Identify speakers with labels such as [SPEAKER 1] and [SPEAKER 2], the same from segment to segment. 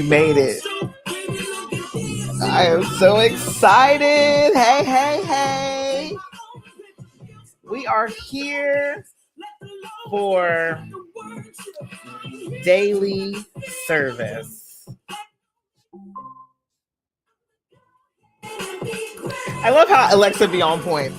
[SPEAKER 1] made it. I am so excited. Hey, hey, hey. We are here for daily service. I love how Alexa be on point.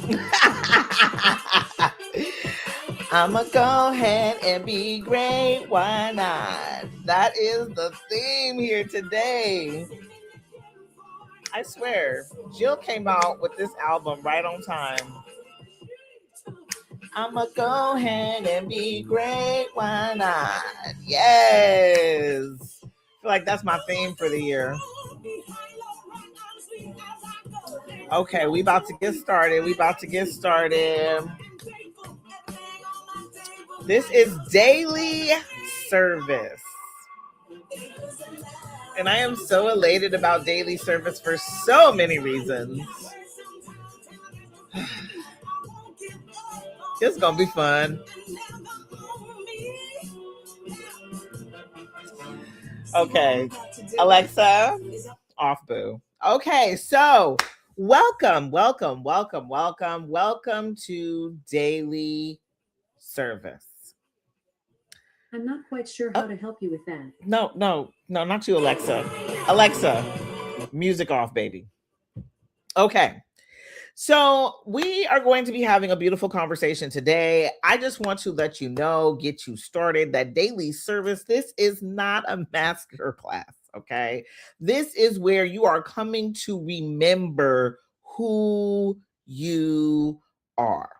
[SPEAKER 1] I'ma go ahead and be great. Why not? That is the theme here today. I swear, Jill came out with this album right on time. I'ma go ahead and be great. Why not? Yes. I feel like that's my theme for the year. Okay, we about to get started. This is daily service. And I am so elated about daily service for so many reasons. It's gonna be fun. Okay, Alexa, off boo. Okay, so welcome to daily service.
[SPEAKER 2] I'm not quite sure how to help you with that.
[SPEAKER 1] No, not you, Alexa. Alexa, music off, baby. Okay. So we are going to be having a beautiful conversation today. I just want to let you know, get you started, that daily service, this is not a master class, okay? This is where you are coming to remember who you are,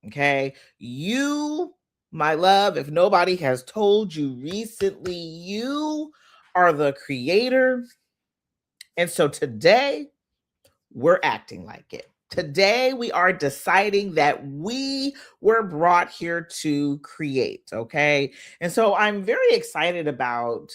[SPEAKER 1] okay? You, my love, if nobody has told you recently, you are the creator. And so today, we're acting like it. Today, we are deciding that we were brought here to create, okay? And so I'm very excited about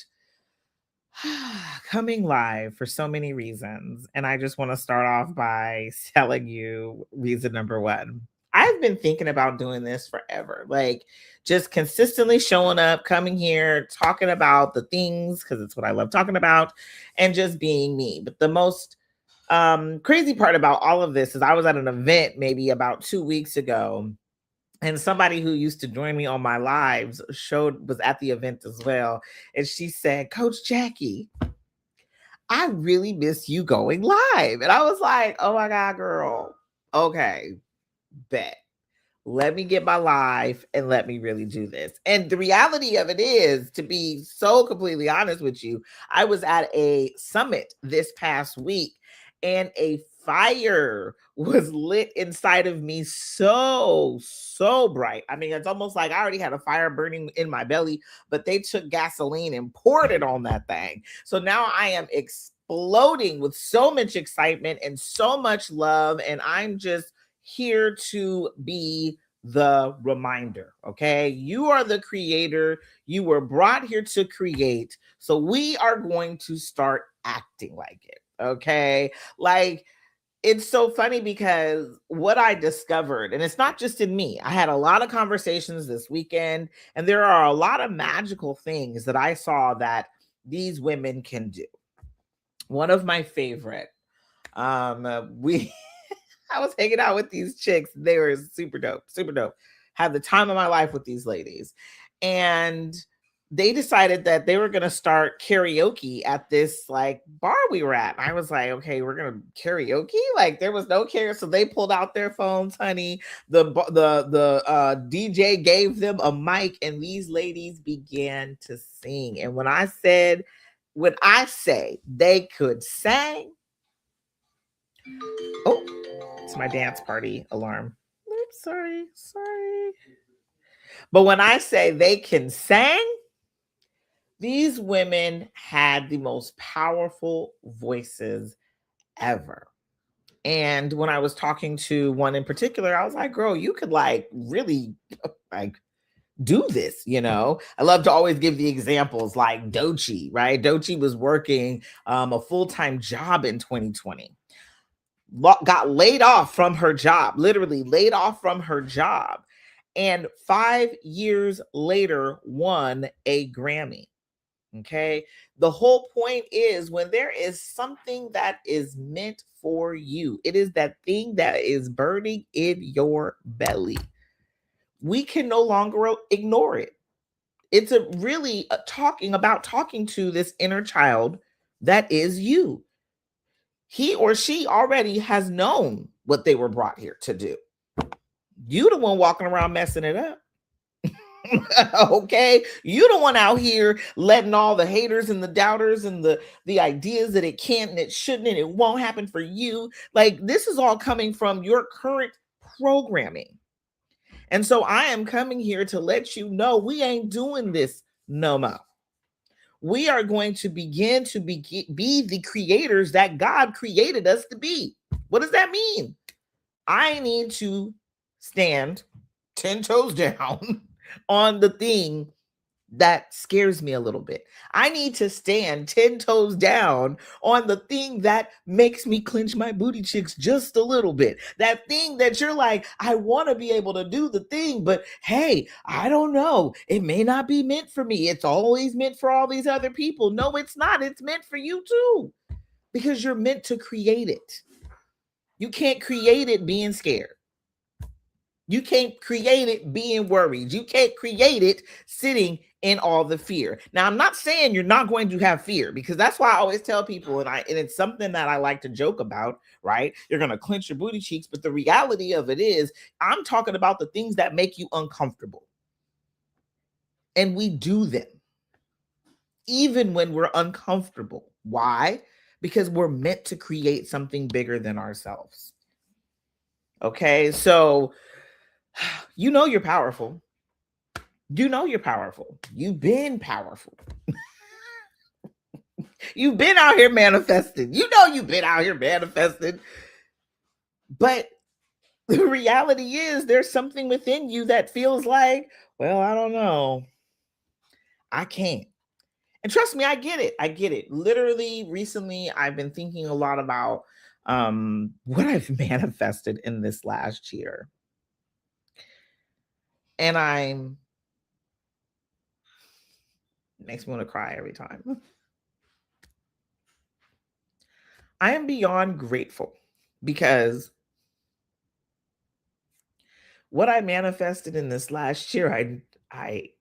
[SPEAKER 1] coming live for so many reasons. And I just want to start off by telling you reason number one. I've been thinking about doing this forever, like just consistently showing up, coming here, talking about the things, because it's what I love talking about, and just being me. But the most crazy part about all of this is I was at an event maybe about 2 weeks ago, and somebody who used to join me on my lives was at the event as well. And she said, Coach Jackie, I really miss you going live. And I was like, oh my God, girl. Okay, bet. Let me get my life and let me really do this. And the reality of it is, to be so completely honest with you, I was at a summit this past week, and a fire was lit inside of me so bright. I mean, it's almost like I already had a fire burning in my belly, but they took gasoline and poured it on that thing. So now I am exploding with so much excitement and so much love, and I'm just here to be the reminder, okay? You are the creator. You were brought here to create. So we are going to start acting like it. Okay. Like, it's so funny because what I discovered, and it's not just in me, I had a lot of conversations this weekend, and there are a lot of magical things that I saw that these women can do. One of my favorite, I was hanging out with these chicks. They were super dope. Had the time of my life with these ladies. And they decided that they were going to start karaoke at this like bar we were at. And I was like, okay, we're going to karaoke. Like there was no karaoke. So they pulled out their phones, honey. The DJ gave them a mic, and these ladies began to sing. And when I say they could sing, oh, it's my dance party alarm. Oops, sorry. But when I say they can sing, these women had the most powerful voices ever. And when I was talking to one in particular, I was like, girl, you could like really like do this, you know? I love to always give the examples like Doechii, right? Doechii was working a full-time job in 2020. Got laid off from her job, literally laid off from her job. And 5 years later, won a Grammy. Okay. The whole point is when there is something that is meant for you, it is that thing that is burning in your belly. We can no longer ignore it. It's a really talking to this inner child that is you. He or she already has known what they were brought here to do. You the one walking around messing it up. Okay, you the one out here letting all the haters and the doubters and the ideas that it can't and it shouldn't and it won't happen for you, like this is all coming from your current programming. And so I am coming here to let you know we ain't doing this no more. We are going to begin to be the creators that God created us to be. What does that mean? I need to stand 10 toes down on the thing that scares me a little bit. I need to stand 10 toes down on the thing that makes me clench my booty cheeks just a little bit. That thing that you're like, I want to be able to do the thing, but hey, I don't know. It may not be meant for me. It's always meant for all these other people. No, it's not. It's meant for you too, because you're meant to create it. You can't create it being scared. You can't create it being worried. You can't create it sitting in all the fear. Now, I'm not saying you're not going to have fear, because that's why I always tell people, and it's something that I like to joke about, right? You're going to clench your booty cheeks, but the reality of it is I'm talking about the things that make you uncomfortable. And we do them even when we're uncomfortable. Why? Because we're meant to create something bigger than ourselves. Okay, so you know you're powerful. You know you're powerful. You've been powerful. You've been out here manifesting. You know you've been out here manifesting. But the reality is there's something within you that feels like, well, I don't know. I can't. And trust me, I get it. I get it. Literally, recently, I've been thinking a lot about what I've manifested in this last year. And makes me want to cry every time. I am beyond grateful because what I manifested in this last year, I've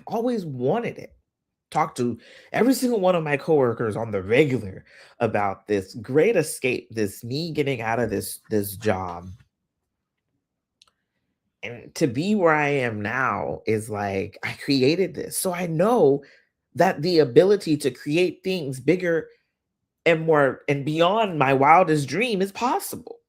[SPEAKER 1] always wanted it. Talk to every single one of my coworkers on the regular about this great escape, this me getting out of this job. And to be where I am now is like, I created this. So I know that the ability to create things bigger and more and beyond my wildest dream is possible.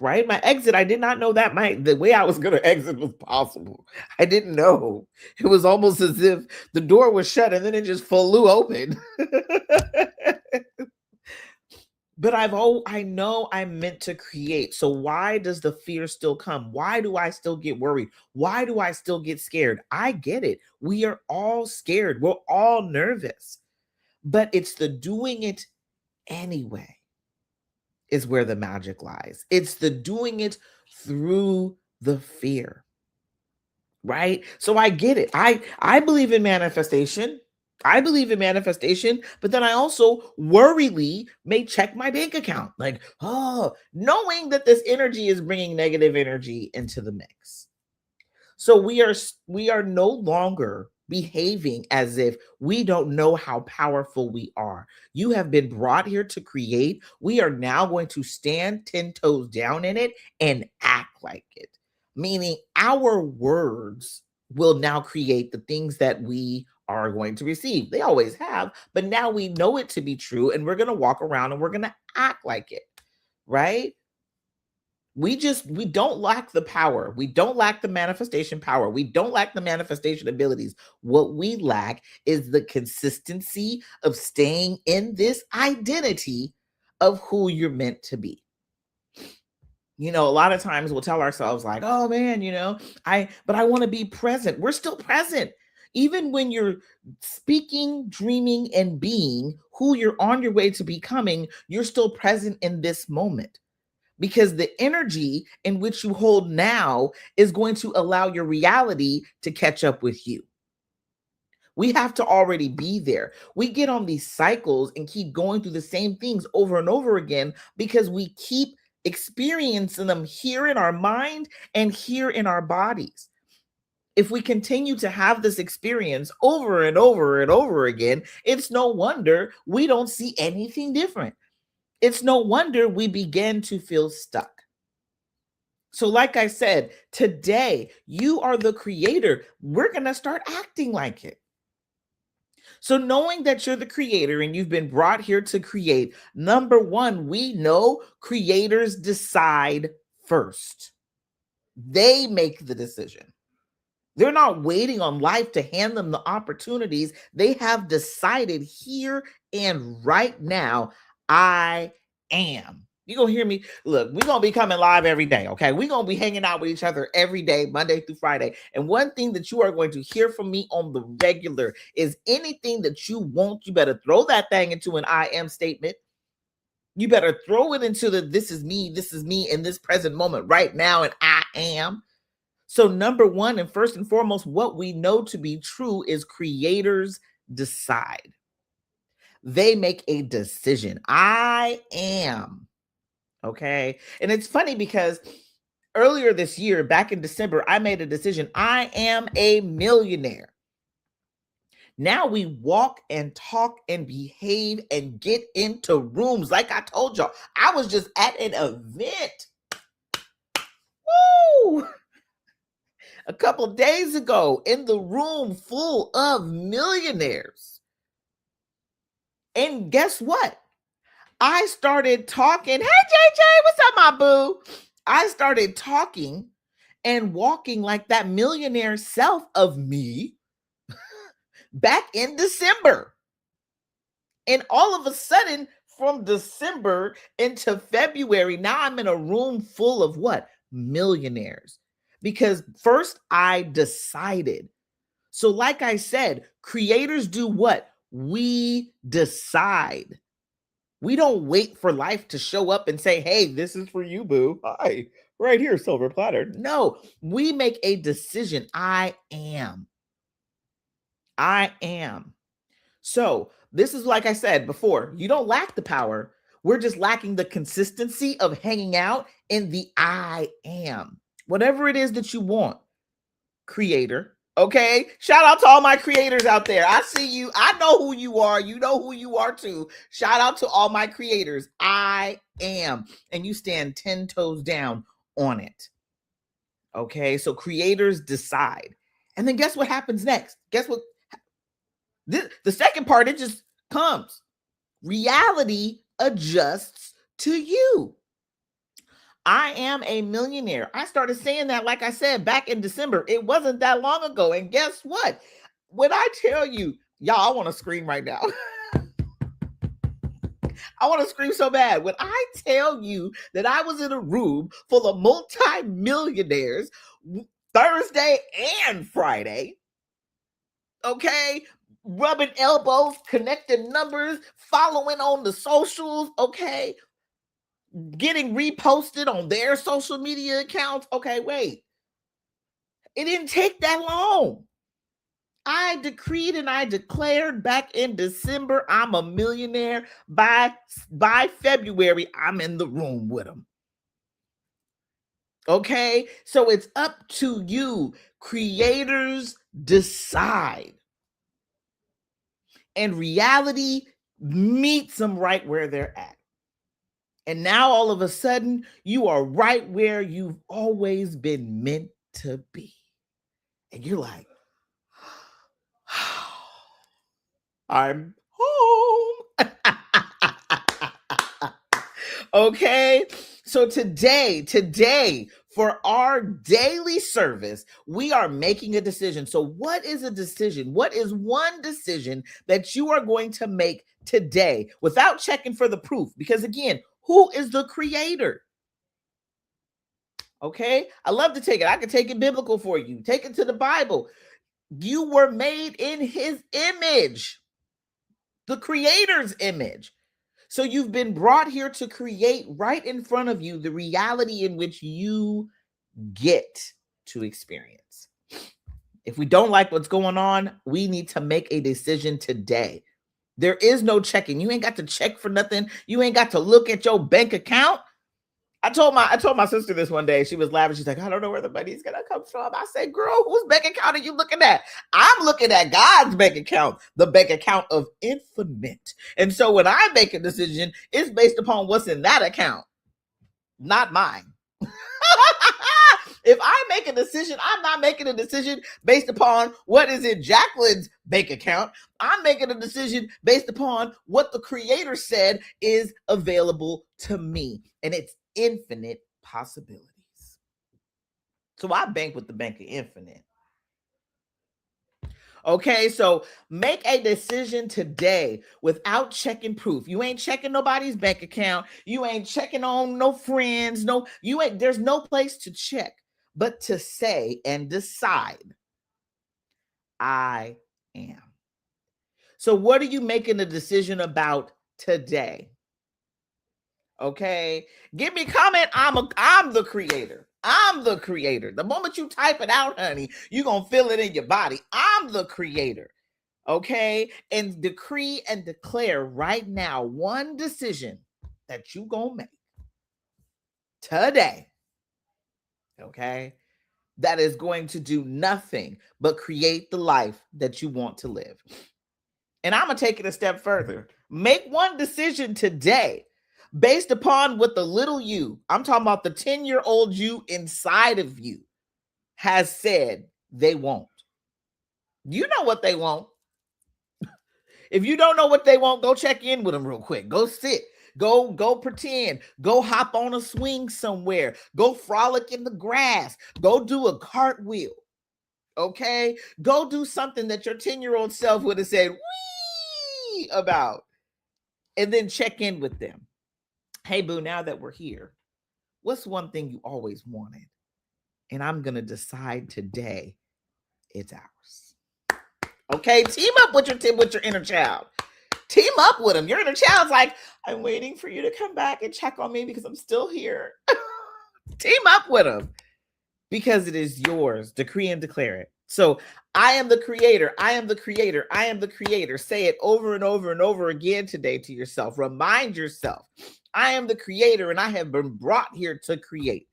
[SPEAKER 1] Right? My exit, I did not know that the way I was going to exit was possible. I didn't know. It was almost as if the door was shut and then it just flew open. But I know I'm meant to create. So why does the fear still come? Why do I still get worried? Why do I still get scared? I get it. We are all scared. We're all nervous. But it's the doing it anyway is where the magic lies. It's the doing it through the fear. Right? So I get it. I believe in manifestation. I believe in manifestation, but then I also worryly may check my bank account, like, oh, knowing that this energy is bringing negative energy into the mix. So we are no longer behaving as if we don't know how powerful we are. You have been brought here to create. We are now going to stand 10 toes down in it and act like it. Meaning our words will now create the things that we are going to receive. They always have, but now we know it to be true and we're going to walk around and we're going to act like it, right? We don't lack the power. We don't lack the manifestation power. We don't lack the manifestation abilities. What we lack is the consistency of staying in this identity of who you're meant to be. You know, a lot of times we'll tell ourselves like, oh man, but I want to be present. We're still present. Even when you're speaking, dreaming, and being who you're on your way to becoming, you're still present in this moment. Because the energy in which you hold now is going to allow your reality to catch up with you. We have to already be there. We get on these cycles and keep going through the same things over and over again because we keep experiencing them here in our mind and here in our bodies. If we continue to have this experience over and over and over again, it's no wonder we don't see anything different. It's no wonder we begin to feel stuck. So, like I said, today you are the creator. We're going to start acting like it. So, knowing that you're the creator and you've been brought here to create, number one, we know creators decide first. They make the decision. They're not waiting on life to hand them the opportunities. They have decided here and right now, I am. You're going to hear me. Look, we're going to be coming live every day, okay? We're going to be hanging out with each other every day, Monday through Friday. And one thing that you are going to hear from me on the regular is anything that you want, you better throw that thing into an I am statement. You better throw it into the this is me in this present moment right now, and I am. So number one, and first and foremost, what we know to be true is creators decide. They make a decision. I am. Okay. And it's funny because earlier this year, back in December, I made a decision. I am a millionaire. Now we walk and talk and behave and get into rooms. Like I told y'all, I was just at an event. Woo! A couple of days ago in the room full of millionaires. And guess what? I started talking. Hey, JJ, what's up, my boo? I started talking and walking like that millionaire self of me back in December. And all of a sudden, from December into February, now I'm in a room full of what? Millionaires. Because first I decided. So like I said, creators do what? We decide. We don't wait for life to show up and say, hey, this is for you, boo. Hi, right here, silver platter. No, we make a decision. I am. I am. So this is like I said before, you don't lack the power. We're just lacking the consistency of hanging out in the I am. Whatever it is that you want, creator. Okay. Shout out to all my creators out there. I see you. I know who you are. You know who you are too. Shout out to all my creators. I am. And you stand 10 toes down on it. Okay. So creators decide. And then guess what happens next? Guess what? The second part, it just comes. Reality adjusts to you. I am a millionaire. I started saying that, like I said, back in December. It wasn't that long ago. And guess what? When I tell you, y'all, I want to scream right now. I want to scream so bad. When I tell you that I was in a room full of multi-millionaires Thursday and Friday, okay, rubbing elbows, connecting numbers, following on the socials, okay, getting reposted on their social media accounts. Okay, wait. It didn't take that long. I decreed and I declared back in December, I'm a millionaire. By February, I'm in the room with them. Okay, so it's up to you. Creators decide. And reality meets them right where they're at. And now all of a sudden, you are right where you've always been meant to be. And you're like, I'm home. Okay. So today, for our daily service, we are making a decision. So what is a decision? What is one decision that you are going to make today without checking for the proof? Because again, who is the creator? Okay. I love to take it. I can take it biblical for you. Take it to the Bible. You were made in his image, the creator's image. So you've been brought here to create right in front of you the reality in which you get to experience. If we don't like what's going on, we need to make a decision today. There is no checking. You ain't got to check for nothing. You ain't got to look at your bank account. I told my sister this one day. She was laughing. She's like, I don't know where the money's gonna come from. I said, girl, whose bank account are you looking at? I'm looking at God's bank account, the bank account of infinite. And so when I make a decision, it's based upon what's in that account, not mine. If I make a decision, I'm not making a decision based upon what is in Jacqueline's bank account. I'm making a decision based upon what the Creator said is available to me. And it's infinite possibilities. So I bank with the Bank of Infinite. Okay, so make a decision today without checking proof. You ain't checking nobody's bank account. You ain't checking on no friends. There's no place to check but to say and decide, I am. So what are you making a decision about today? Okay, give me a comment. I'm the creator. I'm the creator. The moment you type it out, honey, you're going to feel it in your body. I'm the creator. Okay, and decree and declare right now one decision that you going to make today. Okay, that is going to do nothing but create the life that you want to live. And I'm going to take it a step further. Make one decision today based upon what the little you, I'm talking about the 10-year-old you inside of you, has said they want. You know what they want. If you don't know what they want, go check in with them real quick. Go sit. Go pretend. Go hop on a swing somewhere. Go frolic in the grass. Go do a cartwheel. Okay? Go do something that your 10-year-old self would have said, wee, about. And then check in with them. Hey, boo, now that we're here, what's one thing you always wanted? And I'm going to decide today it's ours. Okay? Team up with your inner child. Team up with them. Your inner child's like, I'm waiting for you to come back and check on me because I'm still here. Team up with them because it is yours. Decree and declare it. So I am the creator. I am the creator. I am the creator. Say it over and over and over again today to yourself. Remind yourself, I am the creator and I have been brought here to create.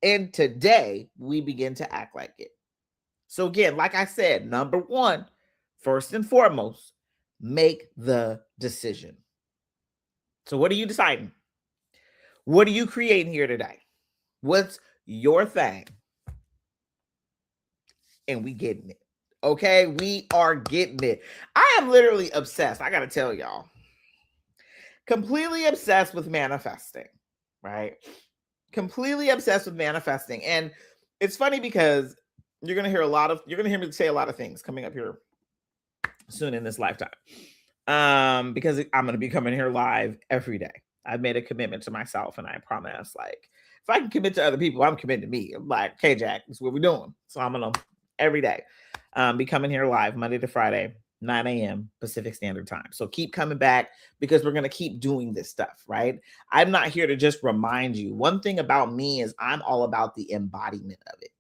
[SPEAKER 1] And today we begin to act like it. So again, like I said, number one, first and foremost, make the decision. So what are you deciding? What are you creating here today? What's your thing? And we getting it. Okay, we are getting it. I am literally obsessed. I got to tell y'all. Completely obsessed with manifesting, right? Completely obsessed with manifesting. And it's funny because you're going to hear me say a lot of things coming up here soon in this lifetime. Because I'm going to be coming here live every day. I've made a commitment to myself and I promise, like, if I can commit to other people, I'm committed to me. I'm like, okay, Jack, this is what we're doing. So I'm going to every day be coming here live Monday to Friday, 9 a.m. Pacific Standard Time. So keep coming back because we're going to keep doing this stuff, right? I'm not here to just remind you. One thing about me is I'm all about the embodiment of it,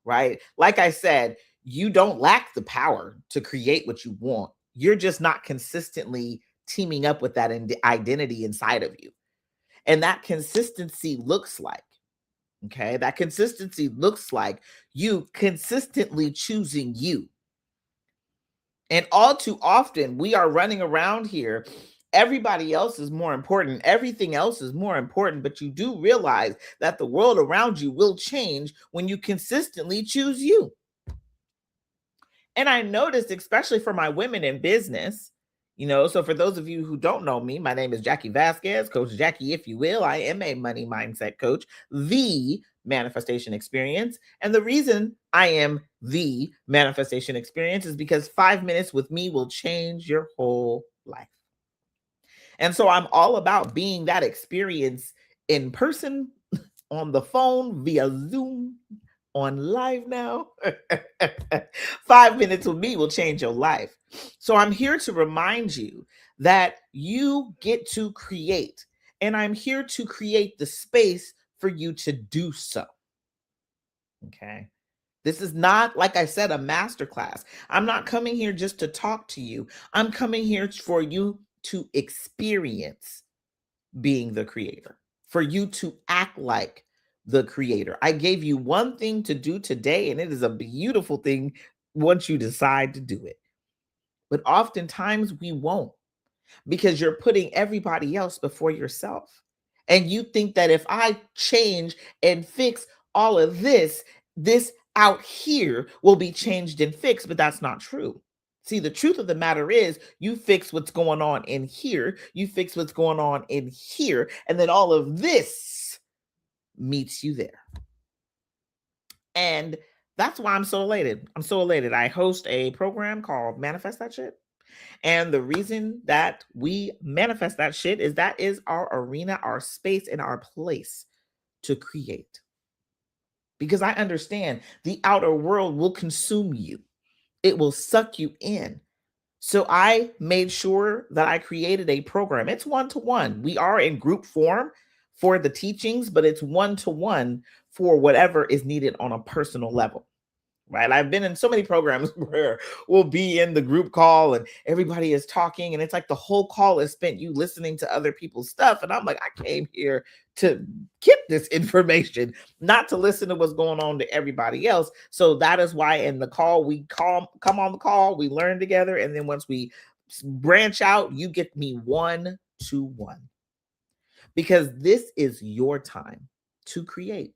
[SPEAKER 1] right? Like I said, you don't lack the power to create what you want. You're just not consistently teaming up with that identity inside of you. And that consistency looks like, okay, that consistency looks like you consistently choosing you. And all too often, we are running around here. Everybody else is more important. Everything else is more important. But you do realize that the world around you will change when you consistently choose you. And I noticed, especially for my women in business, so for those of you who don't know me, my name is Jackie Vasquez, Coach Jackie, if you will. I am a money mindset coach, the manifestation experience. And the reason I am the manifestation experience is because 5 minutes with me will change your whole life. And so I'm all about being that experience in person, on the phone, via Zoom, on live now. 5 minutes with me will change your life. So I'm here to remind you that you get to create, and I'm here to create the space for you to do so. Okay. This is not, like I said, a masterclass. I'm not coming here just to talk to you. I'm coming here for you to experience being the creator, for you to act like the creator. I gave you one thing to do today, and it is a beautiful thing once you decide to do it. But oftentimes we won't, because you're putting everybody else before yourself. And you think that if I change and fix all of this out here will be changed and fixed, but that's not true. See, the truth of the matter is you fix what's going on in here, you fix what's going on in here, and then all of this meets you there. And that's why I'm so elated. I'm so elated. I host a program called Manifest That Shit. And the reason that we manifest that shit is that is our arena, our space, and our place to create. Because I understand the outer world will consume you, it will suck you in. So I made sure that I created a program. It's one-to-one. We are in group form for the teachings, but it's one-to-one for whatever is needed on a personal level. Right. I've been in so many programs where we'll be in the group call and everybody is talking, and it's like the whole call is spent you listening to other people's stuff. And I'm like, I came here to get this information, not to listen to what's going on to everybody else. So that is why in the call, we come on the call, we learn together. And then once we branch out, you get me 1-to-1, because this is your time to create.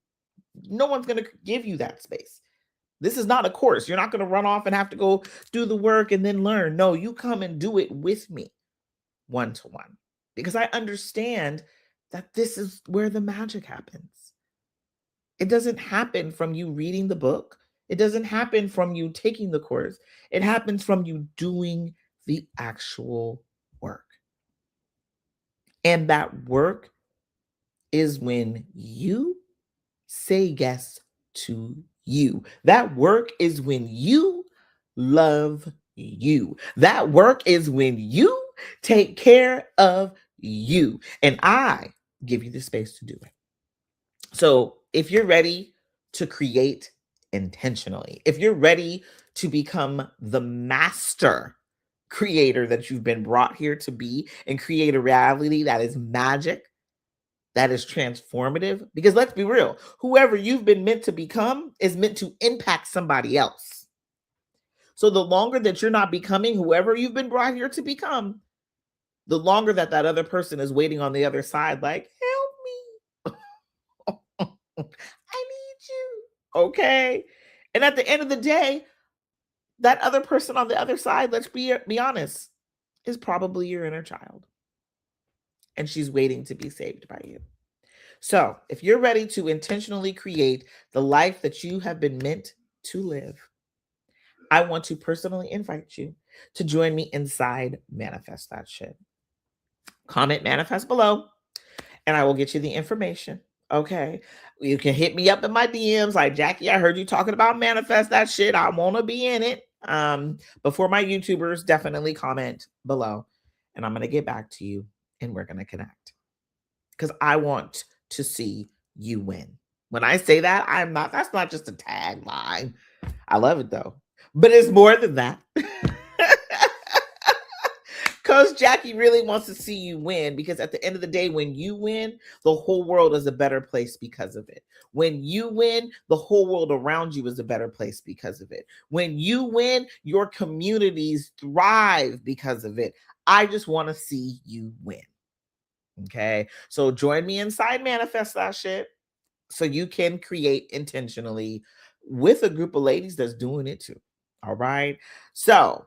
[SPEAKER 1] No one's going to give you that space. This is not a course. You're not going to run off and have to go do the work and then learn. No, you come and do it with me 1-to-1, because I understand that this is where the magic happens. It doesn't happen from you reading the book. It doesn't happen from you taking the course. It happens from you doing the actual work. And that work is when you say yes to you. That work is when you love you. That work is when you take care of you. And I give you the space to do it. So if you're ready to create intentionally, if you're ready to become the master creator that you've been brought here to be and create a reality that is magic, that is transformative, because let's be real, whoever you've been meant to become is meant to impact somebody else. So the longer that you're not becoming whoever you've been brought here to become, the longer that that other person is waiting on the other side, like, help me. I need you. Okay. And at the end of the day, that other person on the other side, let's be honest, is probably your inner child. And she's waiting to be saved by you. So if you're ready to intentionally create the life that you have been meant to live, I want to personally invite you to join me inside Manifest That Shit. Comment manifest below, and I will get you the information. Okay. You can hit me up in my DMs like, Jackie, I heard you talking about Manifest That Shit. I want to be in it. Before my YouTubers, definitely comment below, and I'm going to get back to you and we're going to connect, because I want to see you win. When I say that, that's not just a tagline. I love it though, but it's more than that. Coach Jackie really wants to see you win, because at the end of the day, when you win, the whole world is a better place because of it. When you win, the whole world around you is a better place because of it. When you win, your communities thrive because of it. I just want to see you win. Okay, so join me inside Manifest That Shit so you can create intentionally with a group of ladies that's doing it too. All right, so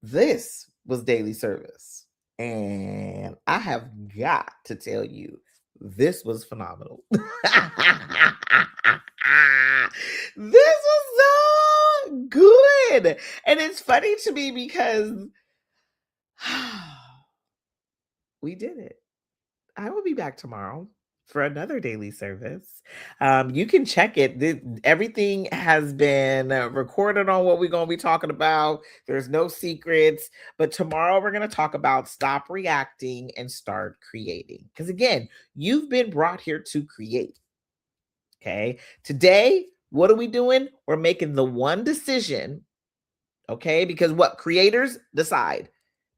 [SPEAKER 1] this was Daily Service, and I have got to tell you, this was phenomenal. This was so good, and it's funny to me because we did it. I will be back tomorrow for another daily service. You can check it. Everything has been recorded on what we're going to be talking about. There's no secrets. But tomorrow we're going to talk about stop reacting and start creating. Because again, you've been brought here to create. Okay. Today, What are we doing? We're making the one decision, okay? Because what creators decide.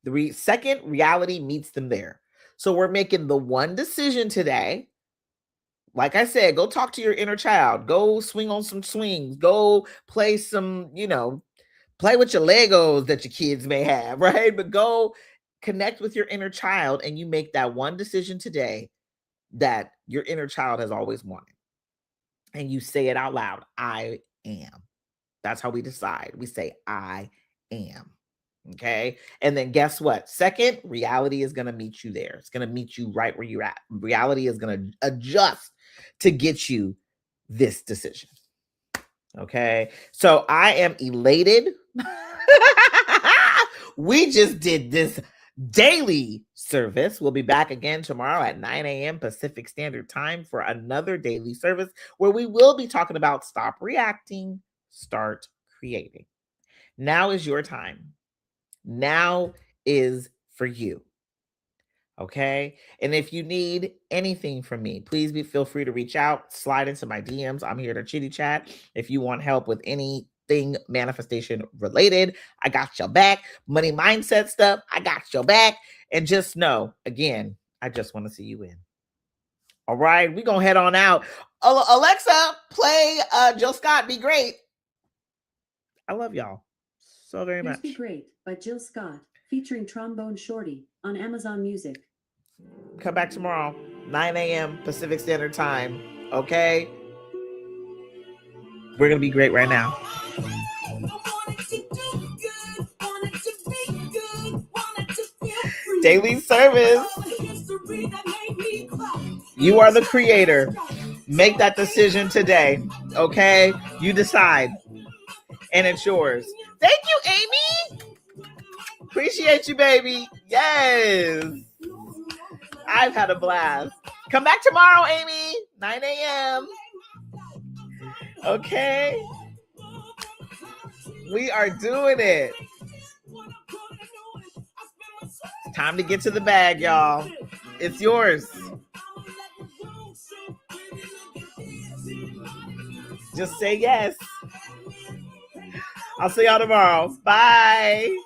[SPEAKER 1] The second, reality meets them there. So we're making the one decision today. Like I said, go talk to your inner child. Go swing on some swings. Go play some, play with your Legos that your kids may have, right? But go connect with your inner child and you make that one decision today that your inner child has always wanted. And you say it out loud. I am. That's how we decide. We say, I am. Okay. And then guess what? Second, reality is going to meet you there. It's going to meet you right where you're at. Reality is going to adjust to get you this decision. Okay. So I am elated. We just did this daily service. We'll be back again tomorrow at 9 a.m. Pacific Standard Time for another daily service where we will be talking about stop reacting, start creating. Now is your time. Now is for you. Okay. And if you need anything from me, please feel free to reach out, slide into my DMs. I'm here to chitty chat. If you want help with anything manifestation related, I got your back. Money mindset stuff, I got your back. And just know, again, I just want to see you in. All right. We're going to head on out. Alexa, play Jill Scott, Be Great. I love y'all so very much.
[SPEAKER 2] Be Great by Jill Scott, featuring Trombone Shorty on Amazon Music.
[SPEAKER 1] Come back tomorrow, 9 a.m. Pacific Standard Time. Okay? We're going to be great right now. Daily service. You are the creator. Make that decision today. Okay? You decide. And it's yours. Thank you, Amy. Appreciate you, baby. Yes. I've had a blast. Come back tomorrow, Amy. 9 a.m. Okay. We are doing it. It's time to get to the bag, y'all. It's yours. Just say yes. I'll see y'all tomorrow. Bye.